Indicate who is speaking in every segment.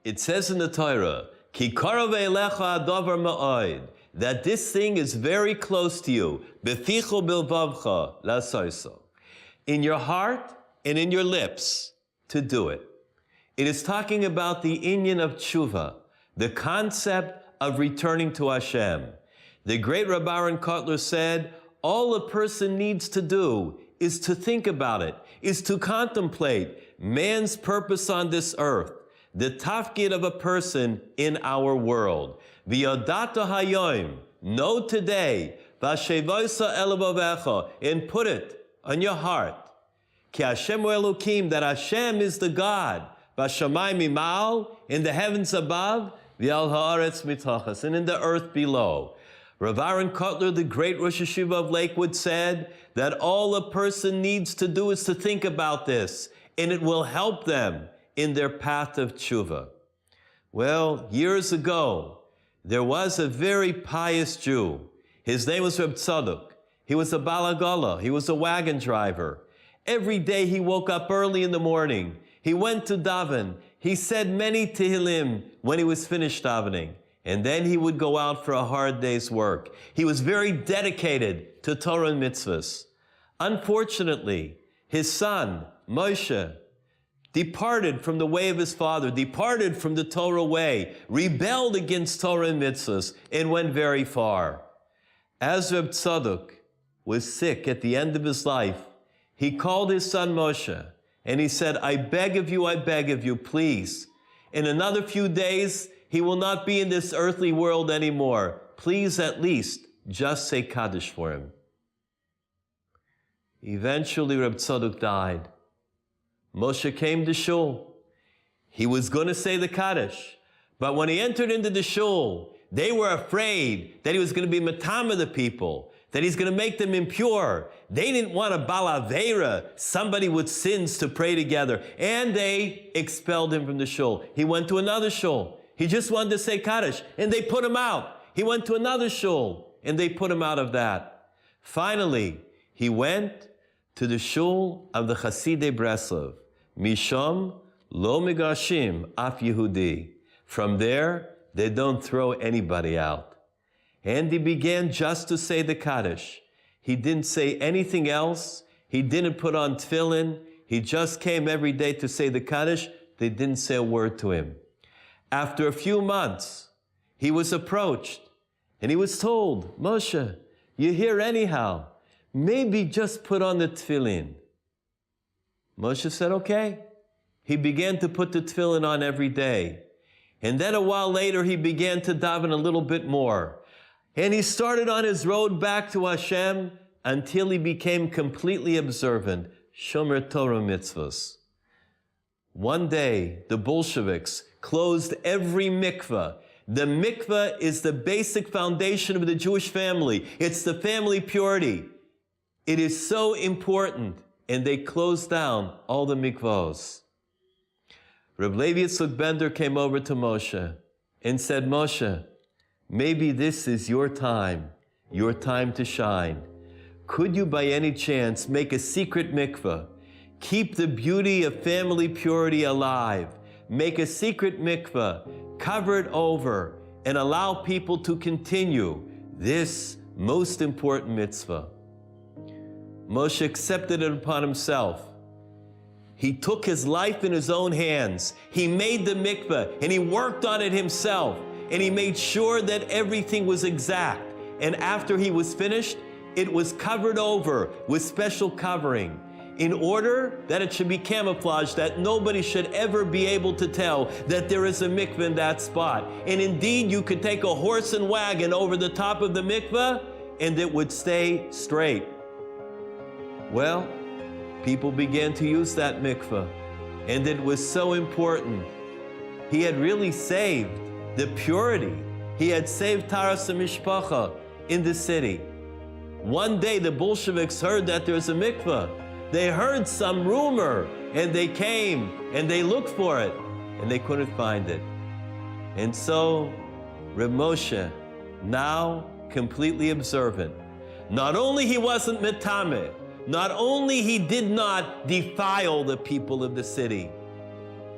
Speaker 1: It says in the Torah, Ki karov elecha adavar ma'od, that this thing is very close to you, beficho bilvavcha lasoiso, in your heart and in your lips, to do it. It is talking about the inyan of tshuva, the concept of returning to Hashem. The great Rabbi Aaron Kotler said, all a person needs to do is to think about it, is to contemplate man's purpose on this earth, the tafkid of a person in our world. V'yodata hayoim, know today, v'ashevoisa elavavecha, and put it on your heart. Ki Hashem Elokim, that Hashem is the God, v'shamayim mimal, in the heavens above, v'al haaretz mitachas, and in the earth below. Rav Aaron Kotler, the great Rosh Hashiva of Lakewood, said that all a person needs to do is to think about this, and it will help them in their path of tshuva. Well, years ago, there was a very pious Jew. His name was Reb Tzadok. He was a balagala. He was a wagon driver. Every day he woke up early in the morning. He went to daven. He said many tehillim when he was finished davening. And then he would go out for a hard day's work. He was very dedicated to Torah and mitzvahs. Unfortunately, his son, Moshe, departed from the way of his father, departed from the Torah way, rebelled against Torah and mitzvahs, and went very far. As Reb Tzadok was sick at the end of his life, he called his son Moshe, and he said, I beg of you, please, in another few days, he will not be in this earthly world anymore. Please at least just say Kaddish for him. Eventually, Reb Tzadok died. Moshe came to shul. He was going to say the Kaddish, but when he entered into the shul, they were afraid that he was going to be matama the people, that he's going to make them impure. They didn't want a balavera, somebody with sins, to pray together, and they expelled him from the shul. He went to another shul. He just wanted to say Kaddish, and they put him out. He went to another shul, and they put him out of that. Finally, he went to the shul of the Hasidei Breslov. Misham lo migashim af Yehudi. From there, they don't throw anybody out. And he began just to say the Kaddish. He didn't say anything else. He didn't put on tefillin. He just came every day to say the Kaddish. They didn't say a word to him. After a few months, he was approached, and he was told, Moshe, you're here anyhow. Maybe just put on the tefillin. Moshe said, okay. He began to put the tefillin on every day. And then a while later, he began to daven a little bit more. And he started on his road back to Hashem until he became completely observant, Shomer Torah mitzvahs. One day, the Bolsheviks closed every mikveh. The mikveh is the basic foundation of the Jewish family. It's the family purity. It is so important. And they closed down all the mikvahs. Reb Levi Yitzchak Bender came over to Moshe and said, Moshe, maybe this is your time to shine. Could you by any chance make a secret mikveh? Keep the beauty of family purity alive. Make a secret mikveh, cover it over, and allow people to continue this most important mitzvah. Moshe accepted it upon himself. He took his life in his own hands. He made the mikveh, and he worked on it himself, and he made sure that everything was exact. And after he was finished, it was covered over with special covering in order that it should be camouflaged, that nobody should ever be able to tell that there is a mikveh in that spot. And indeed, you could take a horse and wagon over the top of the mikveh, and it would stay straight. Well, people began to use that mikveh, and it was so important. He had really saved the purity. He had saved Taras HaMishpacha in the city. One day, the Bolsheviks heard that there's a mikveh. They heard some rumor, and they came, and they looked for it, and they couldn't find it. And so, Reb Moshe, now completely observant, not only he wasn't metameh, not only he did not defile the people of the city,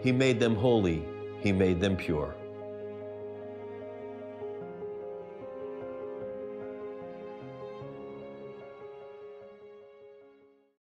Speaker 1: he made them holy. He made them pure.